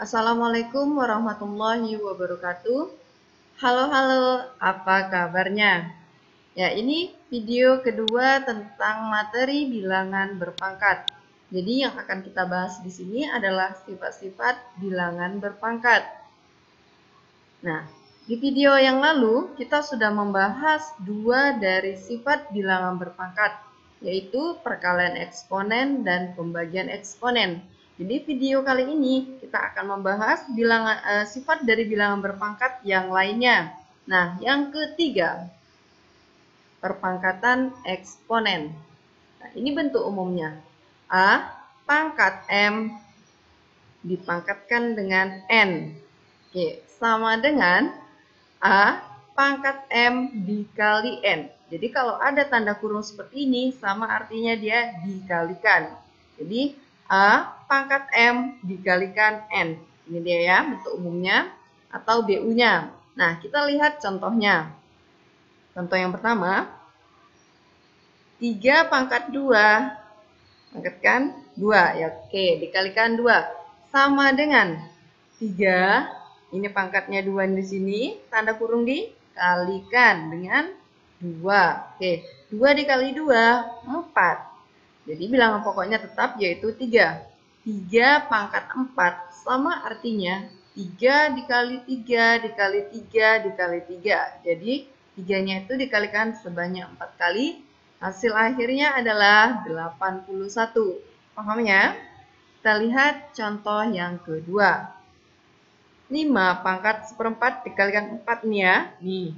Assalamualaikum warahmatullahi wabarakatuh. Halo, apa kabarnya? Ya, ini video kedua tentang materi bilangan berpangkat. Jadi yang akan kita bahas di sini adalah sifat-sifat bilangan berpangkat. Nah, di video yang lalu kita sudah membahas dua dari sifat bilangan berpangkat, yaitu perkalian eksponen dan pembagian eksponen. Jadi video kali ini kita akan membahas sifat dari bilangan berpangkat yang lainnya. Nah, yang ketiga, perpangkatan eksponen. Nah, ini bentuk umumnya. A pangkat M dipangkatkan dengan N. Oke, sama dengan A pangkat M dikali N. Jadi kalau ada tanda kurung seperti ini, sama artinya dia dikalikan. Jadi A pangkat M dikalikan N. Ini dia ya bentuk umumnya atau BU-nya. Nah, kita lihat contohnya. Contoh yang pertama, 3 pangkat 2. Pangkatkan 2. Ya, oke, dikalikan 2. Sama dengan 3. Ini pangkatnya 2 di sini. Tanda kurung dikalikan dengan 2. Oke, 2 dikali 2, 4. Jadi bilangan pokoknya tetap yaitu 3. 3 pangkat 4 sama artinya 3 dikali 3 dikali 3 dikali 3. Jadi 3-nya itu dikalikan sebanyak 4 kali. Hasil akhirnya adalah 81. Paham ya? Kita lihat contoh yang kedua. 5 pangkat 1/4 dikalikan 4 nih ya. Nih.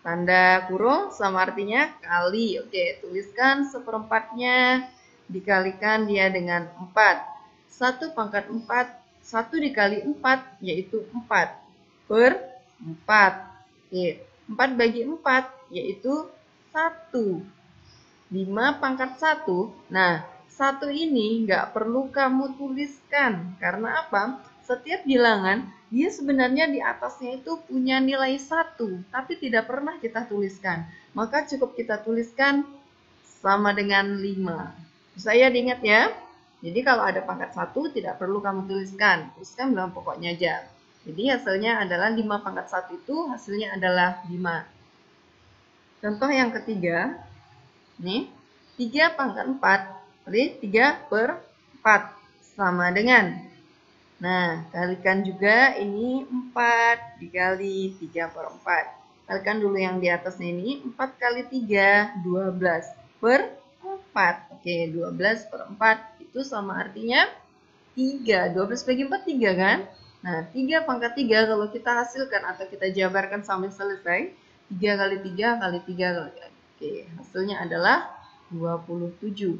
Tanda kurung sama artinya kali. Oke, tuliskan 1/4-nya dikalikan dia dengan 4. 1 pangkat 4, 1 dikali 4 yaitu 4 per 4. Oke, 4 bagi 4 yaitu 1. 5 pangkat 1. Nah, 1 ini nggak perlu kamu tuliskan. Karena apa? Setiap bilangan, dia sebenarnya di atasnya itu punya nilai 1, tapi tidak pernah kita tuliskan. Maka cukup kita tuliskan sama dengan 5. Saya diingat ya. Jadi kalau ada pangkat 1, tidak perlu kamu tuliskan. Tuliskan bilangan pokoknya aja. Jadi hasilnya adalah 5 pangkat 1 itu hasilnya adalah 5. Contoh yang ketiga. Nih, 3 pangkat 4, berarti 3 per 4, sama dengan. Nah, kalikan juga ini 4 dikali 3 per 4. Kalikan dulu yang di atasnya ini, 4 kali 3, 12 per 4. Oke, 12 per 4 itu sama artinya 3. 12 bagi 4, 3 kan? Nah, 3 pangkat 3 kalau kita hasilkan atau kita jabarkan sampai selesai, 3 kali 3 kali 3 kali 3. Oke, hasilnya adalah 27.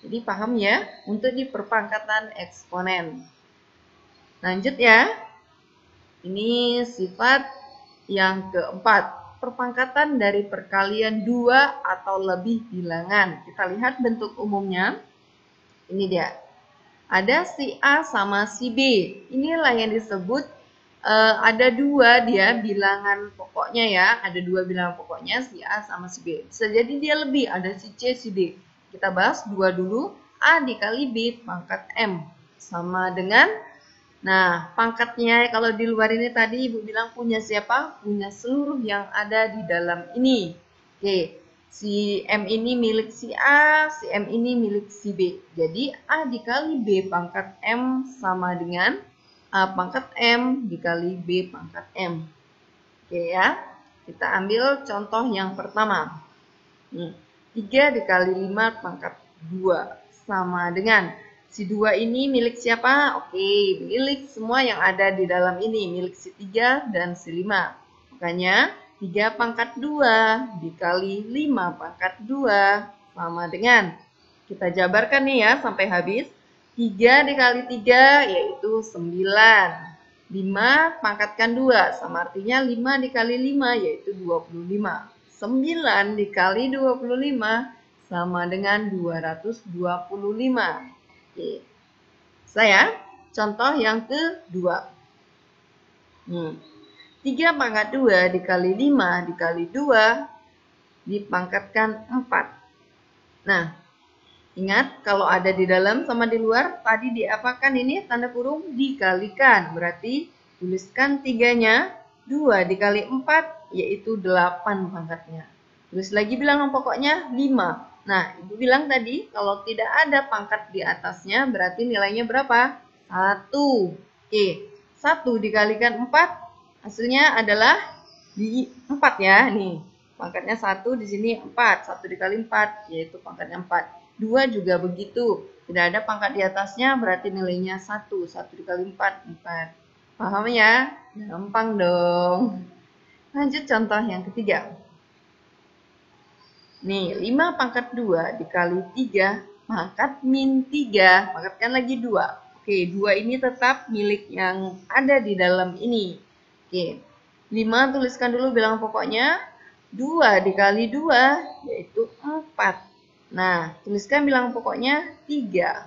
Jadi paham ya untuk di perpangkatan eksponen. Lanjut ya. Ini sifat yang keempat. Perpangkatan dari perkalian 2 atau lebih bilangan. Kita lihat bentuk umumnya. Ini dia. Ada si A sama si B. Inilah yang disebut ada 2 dia bilangan pokoknya ya. Ada 2 bilangan pokoknya si A sama si B. Bisa jadi dia lebih, ada si C, si D. Kita bahas 2 dulu. A dikali B pangkat M. Sama dengan, nah pangkatnya kalau di luar ini tadi Ibu bilang punya siapa? Punya seluruh yang ada di dalam ini. Oke, si M ini milik si A, si M ini milik si B. Jadi A dikali B pangkat M sama dengan A pangkat M dikali B pangkat M. Oke ya, kita ambil contoh yang pertama. 3 dikali 5 pangkat 2 sama dengan, si 2 ini milik siapa? Oke, milik semua yang ada di dalam ini, milik si 3 dan si 5. Makanya 3 pangkat 2 dikali 5 pangkat 2 sama dengan, kita jabarkan nih ya sampai habis. 3 dikali 3 yaitu 9. 5 pangkatkan 2 sama artinya 5 dikali 5 yaitu 25. 9 dikali 25 sama dengan 225. Oke. Saya contoh yang kedua. 3 pangkat 2 dikali 5 dikali 2 dipangkatkan 4. Nah, Ingat, kalau ada di dalam sama di luar, tadi diapakan ini? Tanda kurung dikalikan. Berarti tuliskan 3-nya, 2 dikali 4, yaitu 8 pangkatnya. Tulis lagi bilangan pokoknya 5. Nah, Ibu bilang tadi, kalau tidak ada pangkat di atasnya, berarti nilainya berapa? 1. Oke, 1 dikalikan 4, hasilnya adalah di 4 ya. Nih, pangkatnya 1 di sini 4. 1 dikali 4, yaitu pangkatnya 4. 2 juga begitu. Tidak ada pangkat di atasnya, berarti nilainya 1. 1 dikali 4, 4. Paham ya? Gampang dong. Lanjut contoh yang ketiga. Nih, 5 pangkat 2 dikali 3, pangkat min 3. Pangkatkan lagi 2. Oke, 2 ini tetap milik yang ada di dalam ini. Oke, 5 tuliskan dulu bilangan pokoknya. 2 dikali 2, yaitu 4. Nah, tuliskan bilangan pokoknya 3.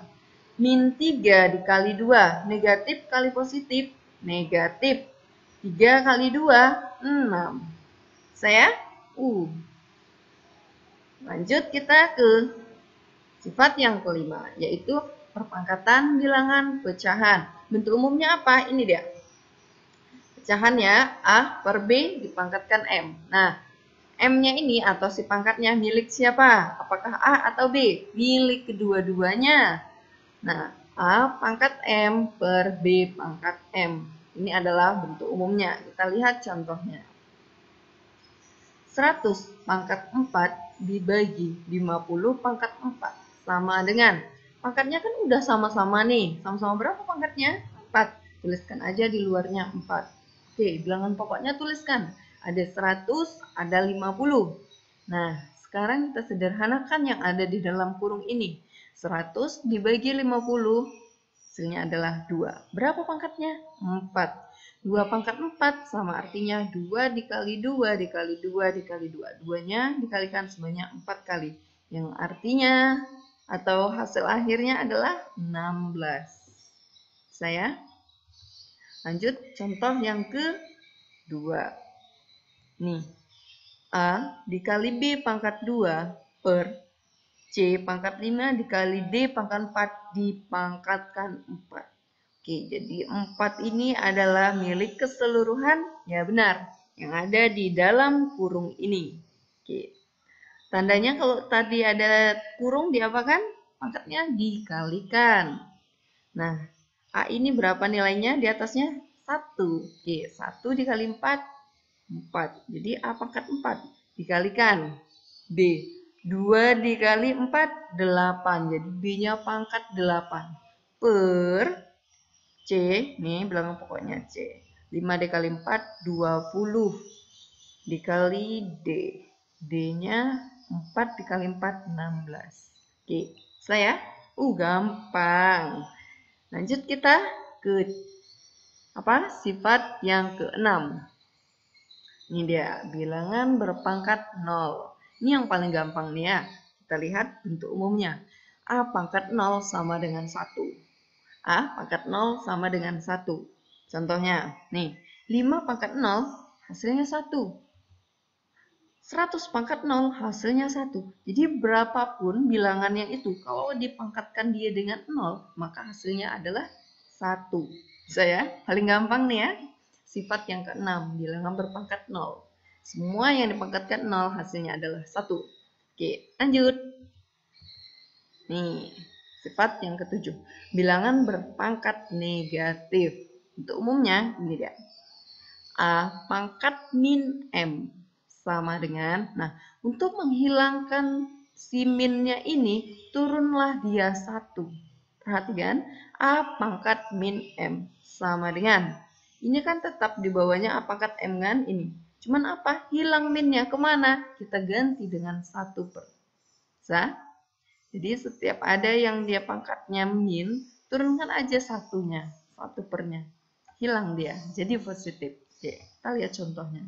Min 3 dikali 2. Negatif kali positif. Negatif. 3 kali 2, 6. Saya? Lanjut kita ke sifat yang kelima, yaitu perpangkatan bilangan pecahan. Bentuk umumnya apa? Ini dia. Pecahan ya, A per B dipangkatkan M. Nah, M-nya ini atau si pangkatnya milik siapa? Apakah A atau B? Milik kedua-duanya. Nah, A pangkat M per B pangkat M. Ini adalah bentuk umumnya. Kita lihat contohnya. 100 pangkat 4 dibagi 50 pangkat 4 sama dengan, pangkatnya kan udah sama-sama nih. Sama-sama berapa pangkatnya? 4. Tuliskan aja di luarnya 4. Oke, bilangan pokoknya tuliskan. Ada 100, ada 50. Nah, sekarang kita sederhanakan yang ada di dalam kurung ini. 100 dibagi 50, hasilnya adalah 2. Berapa pangkatnya? 4. 2 pangkat 4 sama artinya 2 dikali 2 dikali 2 dikali 2. 2-nya dikalikan sebanyak 4 kali. Yang artinya atau hasil akhirnya adalah 16. Saya lanjut contoh yang kedua. Nih, A dikali B pangkat 2 per C pangkat 5 dikali D pangkat 4 dipangkatkan 4. Oke, jadi 4 ini adalah milik keseluruhan, ya benar, yang ada di dalam kurung ini. Oke, tandanya kalau tadi ada kurung diapakan? Pangkatnya dikalikan. Nah, A ini berapa nilainya di atasnya? 1. Oke, 1 dikali 4, 4. Jadi A pangkat 4 dikalikan B. 2 dikali 4, 8. Jadi B-nya pangkat 8. Per C, nih bilangan pokoknya C. 5 dikali 4, 20. Dikali D. D-nya 4 dikali 4, 16. Oke, selesai ya? Gampang. Lanjut kita ke sifat yang keenam. Ini dia, bilangan berpangkat 0. Ini yang paling gampang nih ya. Kita lihat bentuk umumnya. A pangkat 0 sama dengan 1. A pangkat 0 sama dengan 1. Contohnya, nih, 5 pangkat 0 hasilnya 1. 100 pangkat 0 hasilnya 1. Jadi berapapun bilangannya itu, kalau dipangkatkan dia dengan 0, maka hasilnya adalah 1. Bisa ya? Paling gampang nih ya. Sifat yang keenam, bilangan berpangkat 0. Semua yang dipangkatkan 0 hasilnya adalah 1. Oke, lanjut. Nih, sifat yang ketujuh, bilangan berpangkat negatif. Untuk umumnya, ini dia. A pangkat min M sama dengan, nah, untuk menghilangkan si minnya ini, turunlah dia 1. Perhatikan, A pangkat min M sama dengan, ini kan tetap di bawahnya A pangkat M kan ini. Cuman apa? Hilang minnya kemana? Kita ganti dengan 1 per. Bisa? Jadi setiap ada yang dia pangkatnya min, turunkan aja 1-nya. 1 pernya. Hilang dia. Jadi positif. Oke, kita lihat contohnya.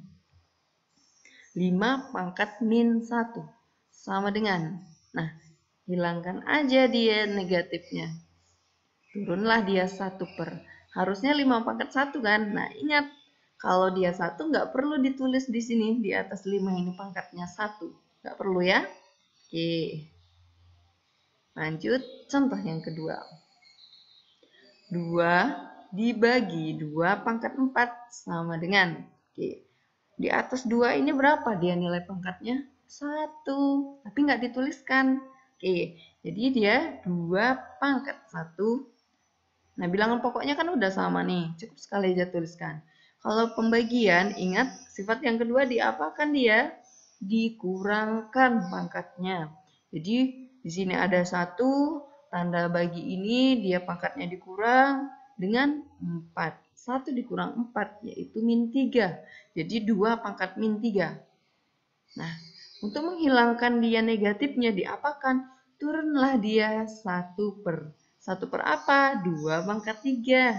5 pangkat min 1. Sama dengan. Nah, hilangkan aja dia negatifnya. Turunlah dia 1 per. Harusnya 5 pangkat 1 kan? Nah, ingat. Kalau dia 1 nggak perlu ditulis di sini. Di atas 5 ini pangkatnya 1. Nggak perlu ya? Oke. Lanjut, contoh yang kedua. 2 dibagi 2 pangkat 4 sama dengan. Oke. Di atas 2 ini berapa dia nilai pangkatnya? 1. Tapi nggak dituliskan. Oke, jadi dia 2 pangkat 1. Nah, bilangan pokoknya kan udah sama nih. Cukup sekali aja tuliskan. Kalau pembagian, ingat sifat yang kedua diapakan dia? Dikurangkan pangkatnya. Jadi di sini ada 1, tanda bagi ini dia pangkatnya dikurang dengan 4. 1 dikurang 4 yaitu min 3. Jadi 2 pangkat min 3. Nah, untuk menghilangkan dia negatifnya diapakan? Turunlah dia 1 per apa? 2 pangkat 3.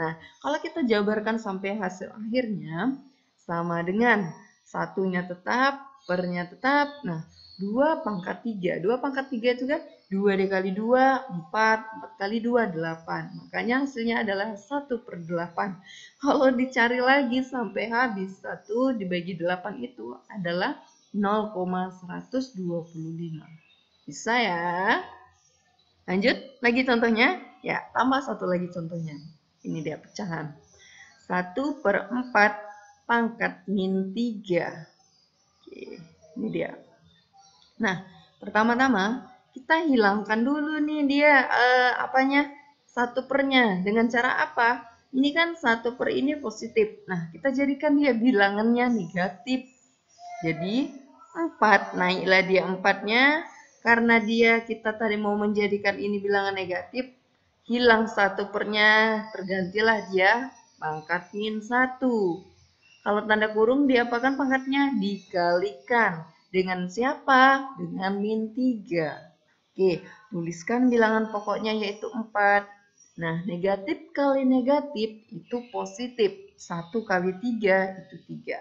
Nah, kalau kita jabarkan sampai hasil akhirnya sama dengan satunya tetap, pernya tetap. Nah, 2 pangkat 3. 2 pangkat 3 itu kan 2 dikali 2, 4. 4 kali 2, 8. Makanya hasilnya adalah 1 per 8. Kalau dicari lagi sampai habis, 1 dibagi 8 itu adalah 0,125. Bisa ya? Lanjut lagi contohnya. Ya, tambah satu lagi contohnya. Ini dia pecahan. 1 per 4 pangkat min 3. Oke, ini dia. Nah, pertama-tama kita hilangkan dulu nih dia apanya? 1 pernya. Dengan cara apa? Ini kan 1 per ini positif. Nah, kita jadikan dia bilangannya negatif. Jadi 4, naiklah dia 4-nya. Karena dia kita tadi mau menjadikan ini bilangan negatif, hilang 1 pernya, tergantilah dia pangkat min 1. Kalau tanda kurung diapakan pangkatnya? Dikalikan. Dengan siapa? Dengan min 3. Oke, tuliskan bilangan pokoknya yaitu 4. Nah, negatif kali negatif itu positif. 1 kali 3 itu 3.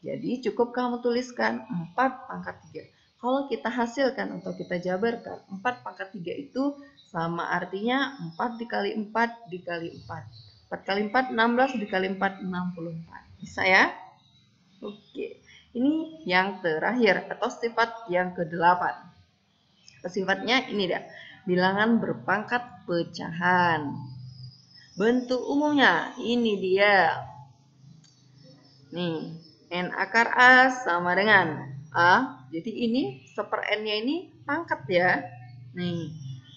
Jadi cukup kamu tuliskan 4 pangkat 3. Kalau kita hasilkan atau kita jabarkan, 4 pangkat 3 itu sama artinya 4 dikali 4 dikali 4. 4 kali 4, 16 dikali 4, 64. Bisa ya? Oke, ini yang terakhir atau sifat yang ke-8. Sifatnya ini dah, bilangan berpangkat pecahan. Bentuk umumnya ini dia. Nih, N akar A sama dengan A. Jadi ini 1/N-nya ini pangkat ya. Nih,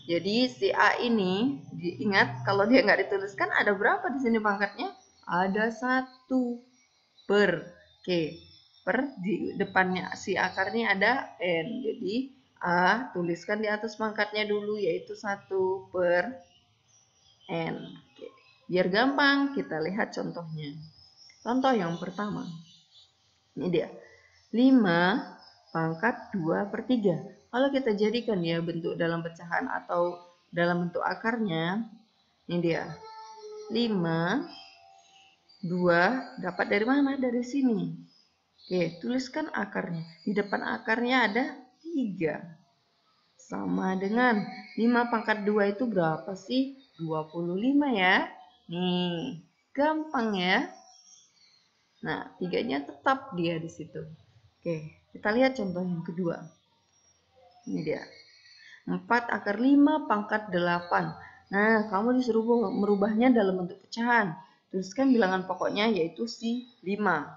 jadi si A ini, diingat kalau dia nggak dituliskan ada berapa di sini pangkatnya? Ada 1 per. Oke, per di depannya si akarnya ada N. Jadi A tuliskan di atas pangkatnya dulu yaitu 1 per N. Oke, biar gampang kita lihat contohnya. Contoh yang pertama. Ini dia. 5 pangkat 2 per 3. Kalau kita jadikan ya bentuk dalam pecahan atau dalam bentuk akarnya. Ini dia. 5, 2 dapat dari mana? Dari sini. Oke, tuliskan akarnya. Di depan akarnya ada 3. Sama dengan 5 pangkat 2 itu berapa sih? 25 ya. Nih, gampang ya. Nah, 3-nya tetap dia di situ. Oke, kita lihat contoh yang kedua. Ini dia. 4 akar 5 pangkat 8. Nah, kamu disuruh merubahnya dalam bentuk pecahan. Tuliskan bilangan pokoknya yaitu si 5.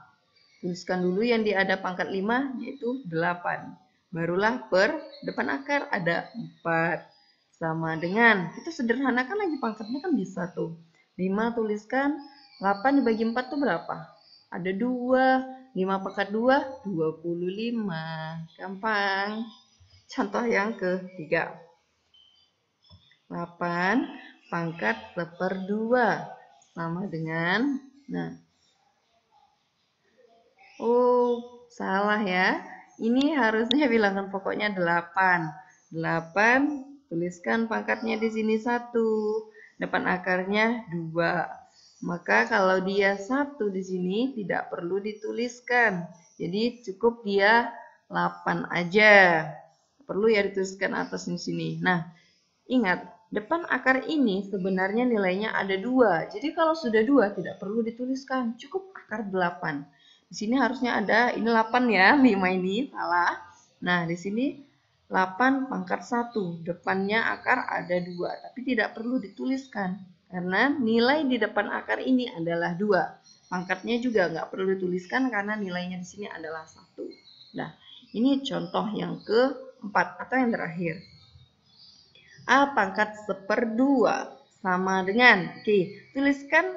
Tuliskan dulu yang ada pangkat 5 yaitu 8. Barulah per depan akar ada 4. Sama dengan, kita sederhanakan lagi pangkatnya kan bisa tuh. 5 tuliskan, 8 dibagi 4 tuh berapa? Ada 2. 5 pangkat 2, 25. Gampang. Contoh yang ketiga. 8 pangkat 1/2 sama dengan, nah, oh, salah ya. Ini harusnya bilangan pokoknya 8. 8, tuliskan pangkatnya di sini 1. Depan akarnya 2. Maka kalau dia 1 di sini tidak perlu dituliskan. Jadi cukup dia 8 aja. Perlu ya dituliskan atas di sini. Nah, ingat, depan akar ini sebenarnya nilainya ada 2. Jadi kalau sudah 2 tidak perlu dituliskan. Cukup akar 8. Di sini harusnya ada, ini 8 ya, 5 ini salah. Nah, di sini 8 pangkat 1. Depannya akar ada 2, tapi tidak perlu dituliskan. Karena nilai di depan akar ini adalah 2. Pangkatnya juga nggak perlu dituliskan karena nilainya di sini adalah 1. Nah, ini contoh yang keempat atau yang terakhir. A pangkat 1/2 sama dengan, tuliskan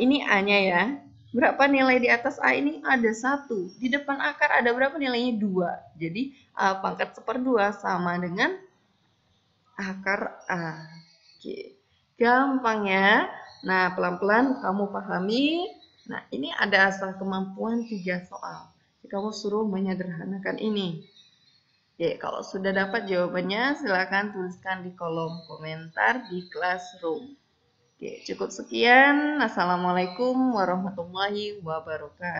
ini A-nya ya. Berapa nilai di atas A ini? Ada 1. Di depan akar ada berapa nilainya? 2. Jadi A pangkat 1/2 sama dengan akar A. Gampang ya. Nah, pelan-pelan kamu pahami. Nah, ini ada asal kemampuan 3 soal. Kamu suruh menyederhanakan ini. Kalau sudah dapat jawabannya, silakan tuliskan di kolom komentar di Classroom. Cukup sekian. Assalamualaikum warahmatullahi wabarakatuh.